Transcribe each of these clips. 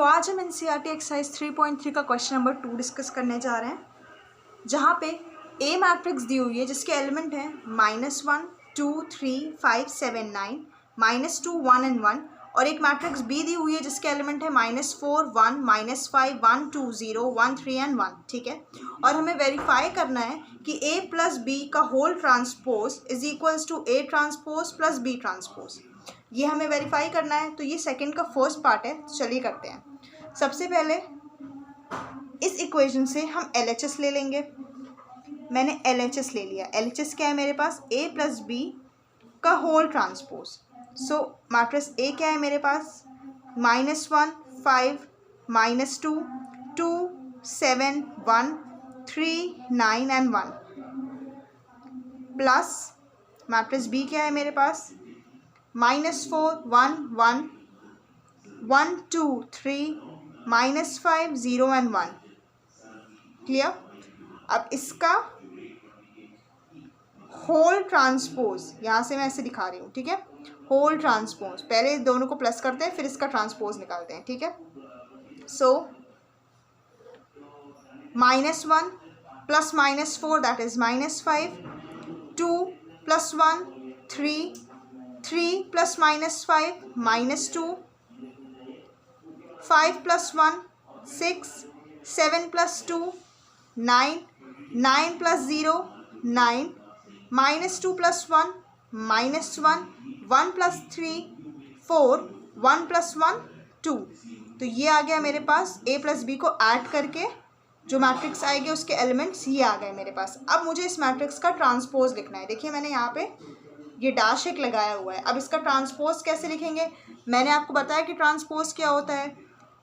आज हम NCERT exercise 3.3 का क्वेश्चन नंबर 2 डिस्कस करने जा रहे हैं, जहाँ पे ए मैट्रिक्स दी हुई है जिसके एलिमेंट हैं -1 2 3 5 7 9 -2 1 and 1, और एक मैट्रिक्स बी दी हुई है जिसके एलिमेंट है -4 1 -5 1 2 0 1 3 and 1। ठीक है, और हमें वेरीफाई करना है कि ए प्लस बी का whole transpose is equals to A transpose plus B transpose. ये हमें वेरीफाई करना है, तो ये सेकंड का फर्स्ट पार्ट है। चलिए करते हैं। सबसे पहले इस इक्वेशन से हम LHS ले लेंगे। मैंने LHS ले लिया। LHS क्या है मेरे पास? a प्लस बी का whole transpose. So matrix A क्या है मेरे पास? -1 5 -2 2 7 1 3 9 and 1 प्लस मैट्रिक्स B क्या है मेरे पास? -4 1 1 1 2 3 -5 0 and 1। क्लियर? अब इसका होल ट्रांसपोज यहाँ से मैं ऐसे दिखा रही हूँ। ठीक है, होल ट्रांसपोज, पहले दोनों को प्लस करते हैं फिर इसका ट्रांसपोज निकालते हैं। ठीक है, सो -1 plus -4 that is -5 2 plus 1 3 3 plus -5 -2 5 plus 1 6 7 plus 2 9 9 plus 0 9 -2 plus 1 -1 1 plus 3 4 1 plus 1 2। तो ये आ गया मेरे पास। a प्लस बी को ऐड करके जो मैट्रिक्स आएगी उसके एलिमेंट्स ये आ गए मेरे पास। अब मुझे इस मैट्रिक्स का ट्रांसपोज लिखना है। देखिए मैंने यहाँ पे ये डैश एक लगाया हुआ है। अब इसका ट्रांसपोज कैसे लिखेंगे? मैंने आपको बताया कि ट्रांसपोज क्या होता है।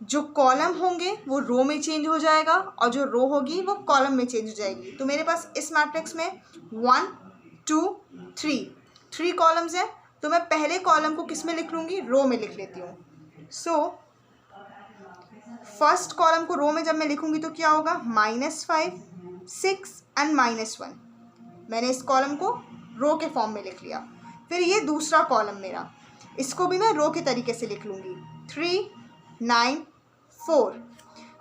जो कॉलम होंगे वो रो में चेंज हो जाएगा और जो रो होगी वो कॉलम में चेंज हो जाएगी। तो मेरे पास इस मैट्रिक्स में 1 2 3 कॉलम्स हैं, तो मैं पहले कॉलम को किस में लिख लूँगी? रो में लिख लेती हूँ। सो फर्स्ट कॉलम को रो में जब मैं लिखूँगी तो क्या होगा? -5 6 and -1। मैंने इस कॉलम को रो के फॉर्म में लिख लिया। फिर ये दूसरा कॉलम मेरा, इसको भी मैं रो के तरीके से लिख लूँगी 3 9 4।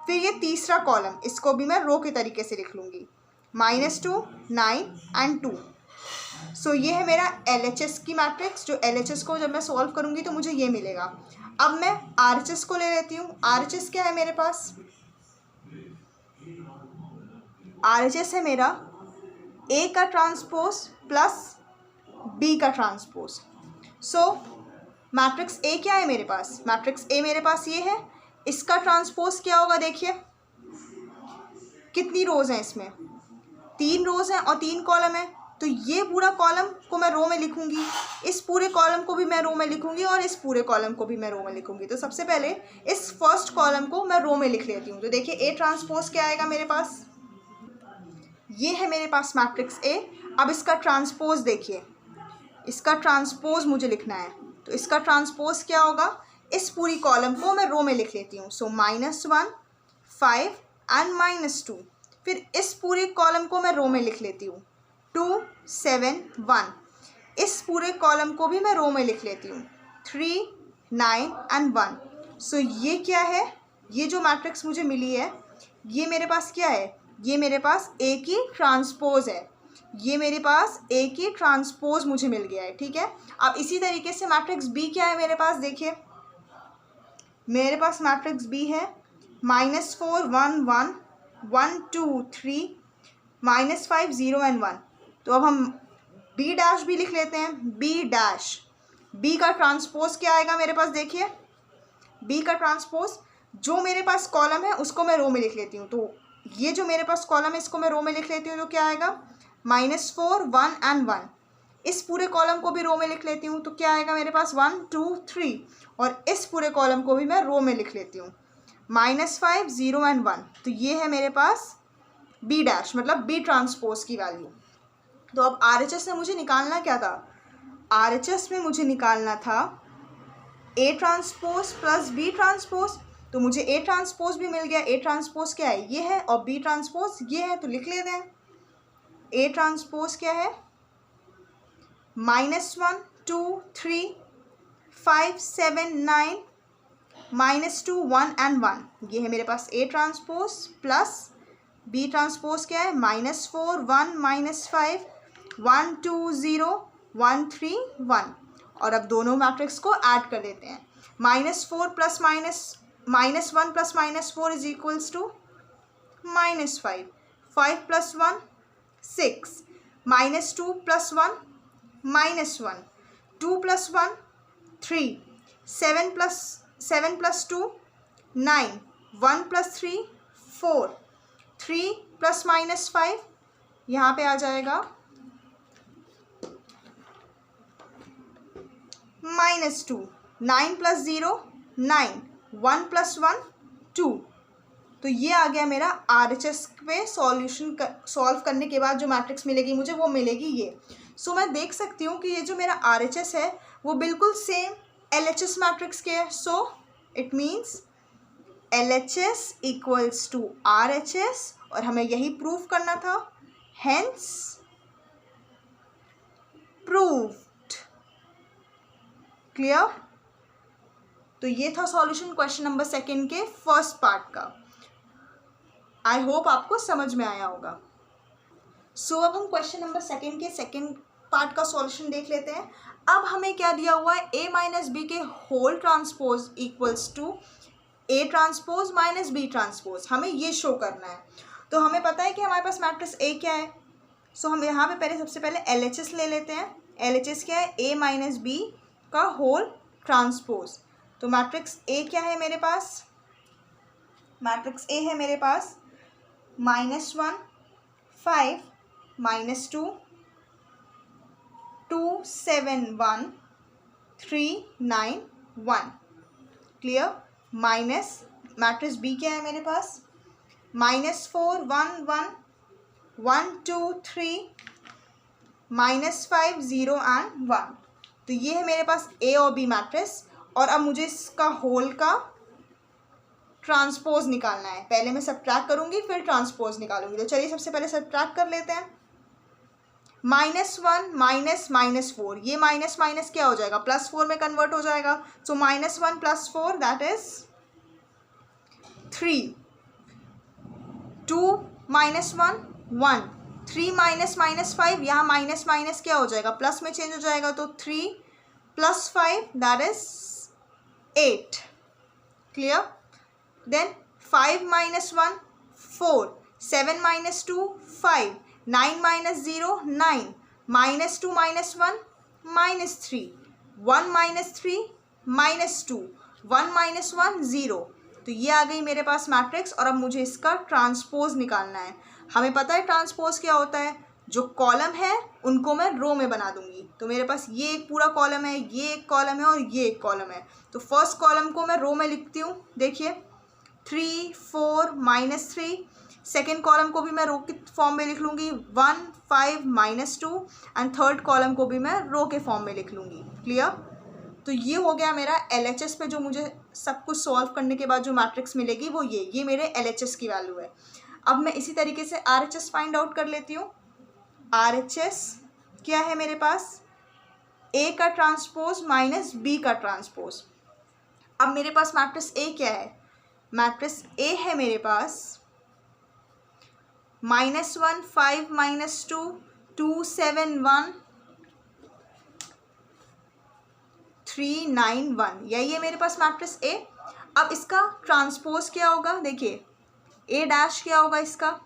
फिर ये तीसरा कॉलम, इसको भी मैं रो के तरीके से लिख लूँगी -2 9 and 2। सो ये है मेरा LHS की मैट्रिक्स। जो LHS को जब मैं सॉल्व करूँगी तो मुझे ये मिलेगा। अब मैं RHS को ले लेती हूँ। RHS क्या है मेरे पास? RHS है मेरा A का ट्रांसपोज प्लस B का ट्रांसपोज। सो मैट्रिक्स A क्या है मेरे पास? मैट्रिक्स A मेरे पास ये है। इसका ट्रांसपोज क्या होगा? देखिए कितनी रोज़ हैं इसमें? 3 रोज़ हैं और 3 कॉलम है। तो ये पूरा कॉलम को मैं रो में लिखूंगी, इस पूरे कॉलम को भी मैं रो में लिखूंगी और इस पूरे कॉलम को भी मैं रो में लिखूंगी। तो सबसे पहले इस फर्स्ट कॉलम को मैं रो में लिख लेती हूँ। तो देखिए A ट्रांसपोज क्या आएगा मेरे पास? ये है मेरे पास मैट्रिक्स A। अब इसका ट्रांसपोज देखिए, इसका ट्रांसपोज मुझे लिखना है। तो इसका ट्रांसपोज क्या होगा? इस पूरी कॉलम को मैं रो में लिख लेती हूँ। सो -1 5 and -2। फिर इस पूरे कॉलम को मैं रो में लिख लेती हूँ 2 7 1। इस पूरे कॉलम को भी मैं रो में लिख लेती हूँ 3 9 and 1। सो ये क्या है? ये जो मैट्रिक्स मुझे मिली है ये मेरे पास क्या है? ये मेरे पास A की ट्रांसपोज है। ये मेरे पास A की ट्रांसपोज मुझे मिल गया है। ठीक है, अब इसी तरीके से मैट्रिक्स B क्या है मेरे पास? देखिए मेरे पास मैट्रिक्स B है -4 1 1 1 2 3 -5 0 and 1। तो अब हम B डैश भी लिख लेते हैं। B डैश, B का ट्रांसपोज क्या आएगा मेरे पास? देखिए B का ट्रांसपोज, जो मेरे पास कॉलम है उसको मैं रो में लिख लेती हूँ। तो ये जो मेरे पास कॉलम है इसको मैं रो में लिख लेती हूँ। तो क्या आएगा? -4 1 and 1। इस पूरे कॉलम को भी रो में लिख लेती हूँ। तो क्या आएगा मेरे पास? 1 2 3। और इस पूरे कॉलम को भी मैं रो में लिख लेती हूँ -5 0 and 1। तो ये है मेरे पास B डैश, मतलब B ट्रांसपोज की वैल्यू। तो अब RHS में मुझे निकालना क्या था? RHS में मुझे निकालना था A transpose plus B transpose. तो मुझे A ट्रांसपोज भी मिल गया। A ट्रांसपोज क्या है? ये है, और B ट्रांसपोज ये है। तो लिख लेते हैं। A ट्रांसपोज क्या है? -1 2 3 5 7 9 -2 1 एंड 1, ये है मेरे पास A transpose plus B transpose क्या है -4 1 -5 1 2 0 1 3 1। और अब दोनों मैट्रिक्स को ऐड कर देते हैं। -4 plus -1 plus -4 is equals to -5, 5 plus 1 6, -2 plus 1 -1, 2 plus 1 3, 7 plus 2 9, 1 plus 3 4, 3 plus -5 यहाँ पे आ जाएगा -2, 9 प्लस 0 9, 1 प्लस 1 2। तो ये आ गया मेरा RHS पे सॉल्यूशन सॉल्व करने के बाद जो मैट्रिक्स मिलेगी मुझे वो मिलेगी ये। सो मैं देख सकती हूँ कि ये जो मेरा RHS है वो बिल्कुल सेम LHS मैट्रिक्स के है। So it means LHS equals to RHS और हमें यही प्रूव करना था, हेंस प्रूव्ड। क्लियर? तो ये था सॉल्यूशन क्वेश्चन नंबर 2 के फर्स्ट पार्ट का। आई होप आपको समझ में आया होगा। सो अब हम क्वेश्चन नंबर 2 के सेकेंड पार्ट का सॉल्यूशन देख लेते हैं। अब हमें क्या दिया हुआ है, A माइनस बी के whole transpose equals to A transpose minus B transpose, हमें ये शो करना है। तो हमें पता है कि हमारे पास मैट्रिक्स A क्या है। सो हम यहाँ पे सबसे पहले LHS ले लेते हैं। LHS क्या है, A माइनस B का होल ट्रांसपोज। तो मैट्रिक्स A क्या है मेरे पास, मैट्रिक्स A है मेरे पास -1 5 -2 2 7 1 3 9 1। क्लियर? माइनस मैट्रिक्स B क्या है मेरे पास -4 1 1 1 2 3 -5 0 एंड 1। तो ये है मेरे पास A और B मैट्रिक्स। और अब मुझे इसका होल का ट्रांसपोज निकालना है। पहले मैं सब्ट्रैक्ट करूंगी फिर ट्रांसपोज निकालूंगी। तो चलिए सबसे पहले सब्ट्रैक्ट कर लेते हैं। -1 माइनस -4, ये माइनस माइनस क्या हो जाएगा, +4 में कन्वर्ट हो जाएगा। सो -1 + 4 दैट इज 3, 2 -1 1, 3 -5, यहाँ माइनस माइनस क्या हो जाएगा, प्लस में चेंज हो जाएगा। तो 3 + 5 दैट इज 8। क्लियर? देन 5 - 1 4, 7 - 2 5, 9 - 0 9, -2 - 1 -3, 1 - 3 -2, 1 - 1 0। तो ये आ गई मेरे पास मैट्रिक्स। और अब मुझे इसका ट्रांसपोज निकालना है। हमें पता है ट्रांसपोज क्या होता है, जो कॉलम है उनको मैं रो में बना दूंगी। तो मेरे पास ये एक पूरा कॉलम है, ये एक कॉलम है और ये एक कॉलम है। तो फर्स्ट कॉलम को मैं रो में लिखती हूँ। देखिए 3 4 -3। सेकेंड कॉलम को भी मैं रो के फॉर्म में लिख लूँगी 1 5 -2 एंड थर्ड कॉलम को भी मैं रो के फॉर्म में लिख लूँगी। क्लियर? तो ये हो गया मेरा LHS पे जो मुझे सब कुछ सॉल्व करने के बाद जो मैट्रिक्स मिलेगी वो ये मेरे LHS की वैल्यू है। अब मैं इसी तरीके से RHS फाइंड आउट कर लेती हूँ। RHS क्या है मेरे पास, A का ट्रांसपोज माइनस B का ट्रांसपोज। अब मेरे पास मैट्रिक्स A क्या है, मैट्रिक्स A है मेरे पास -1 5 -2 2 7 1 3 9 1, यही है मेरे पास मैट्रिक्स A। अब इसका ट्रांसपोज क्या होगा, देखिए A डैश क्या होगा, इसका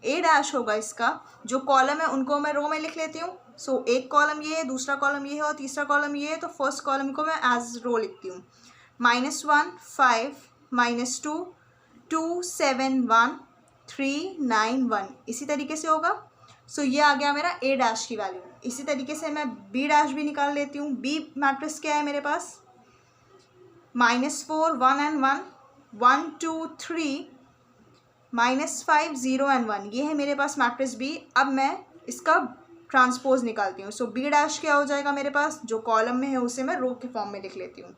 A डैश होगा, इसका जो कॉलम है उनको मैं रो में लिख लेती हूँ। सो एक कॉलम ये है, दूसरा कॉलम ये है और तीसरा कॉलम ये है। तो फर्स्ट कॉलम को मैं एज रो लिखती हूँ -1 5 -2 2 7 1 3 9 1, इसी तरीके से होगा। सो ये आ गया मेरा A डैश की वैल्यू। इसी तरीके से मैं B डैश भी निकाल लेती हूँ। B मैट्रिक्स क्या है मेरे पास -4 1 एंड 1 1 2 3 -5 0 एंड 1, ये है मेरे पास मैट्रिक्स B। अब मैं इसका ट्रांसपोज निकालती हूँ। सो B डैश क्या हो जाएगा मेरे पास, जो कॉलम में है उसे मैं रो के फॉर्म में लिख लेती हूँ।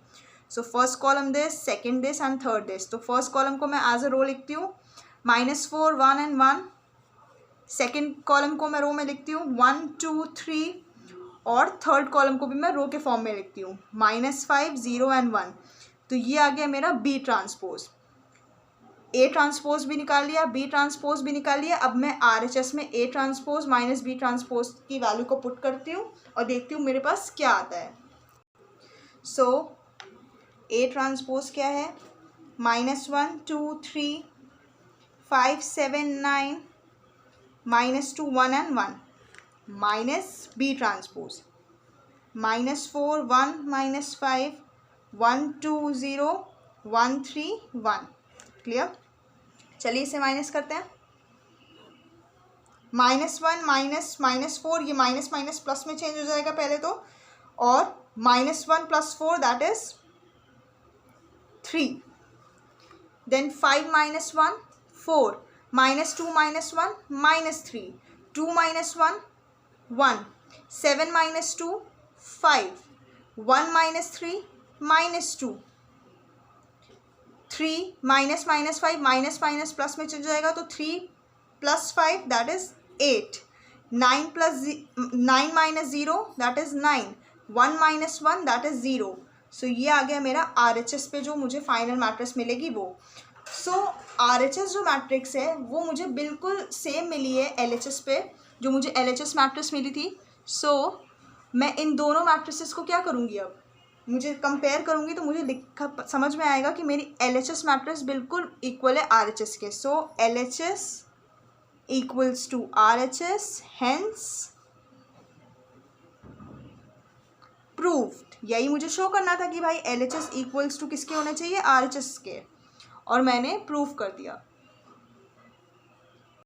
So first column this, second this and third this. तो फर्स्ट कॉलम को मैं एज अ रो लिखती हूँ -4 1 एंड 1। सेकेंड कॉलम को मैं रो में लिखती हूँ 1 2 3 और थर्ड कॉलम को भी मैं रो के फॉर्म में लिखती हूँ -5 0 एंड 1। तो तो ये आ गया मेरा बी ट्रांसपोज। ए ट्रांसपोज भी निकाल लिया, बी ट्रांसपोज भी निकाल लिया। अब मैं RHS में A transpose minus B transpose की वैल्यू को पुट करती हूँ और देखती हूँ मेरे पास क्या आता है। सो ए ट्रांसपोज क्या है, -1 2 3 5 7 9 -2 1 and 1 minus B transpose -4 1 -5 1 2 0 1 3 1। Clear? चलिए इसे माइनस करते हैं। -1 -4, ये माइनस माइनस प्लस में चेंज हो जाएगा पहले तो, और -1 + 4 that is 3। Then 5 - 1 4, -2 - 1 -3, 2 - 1 1, 7 - 2 5, 1 - 3 -2, 3 minus minus 5 minus minus plus में चल जाएगा तो 3 + 5 that is 8, 9 - 0 that is 9, 1 - 1 that is 0। सो ये आ गया मेरा RHS पे जो मुझे फाइनल मैट्रिक्स मिलेगी वो। सो RHS जो मैट्रिक्स है वो मुझे बिल्कुल सेम मिली है LHS पे, जो मुझे LHS मैट्रिक्स मिली थी। सो मैं इन दोनों मैट्रिसेस को क्या करूँगी, अब मुझे कंपेयर करूँगी तो मुझे समझ में आएगा कि मेरी LHS मैट्रिक्स बिल्कुल इक्वल है RHS के। So LHS equals to RHS, hence proved. यही मुझे शो करना था कि भाई LHS इक्वल्स टू किसके होने चाहिए, RHS के, और मैंने प्रूव कर दिया।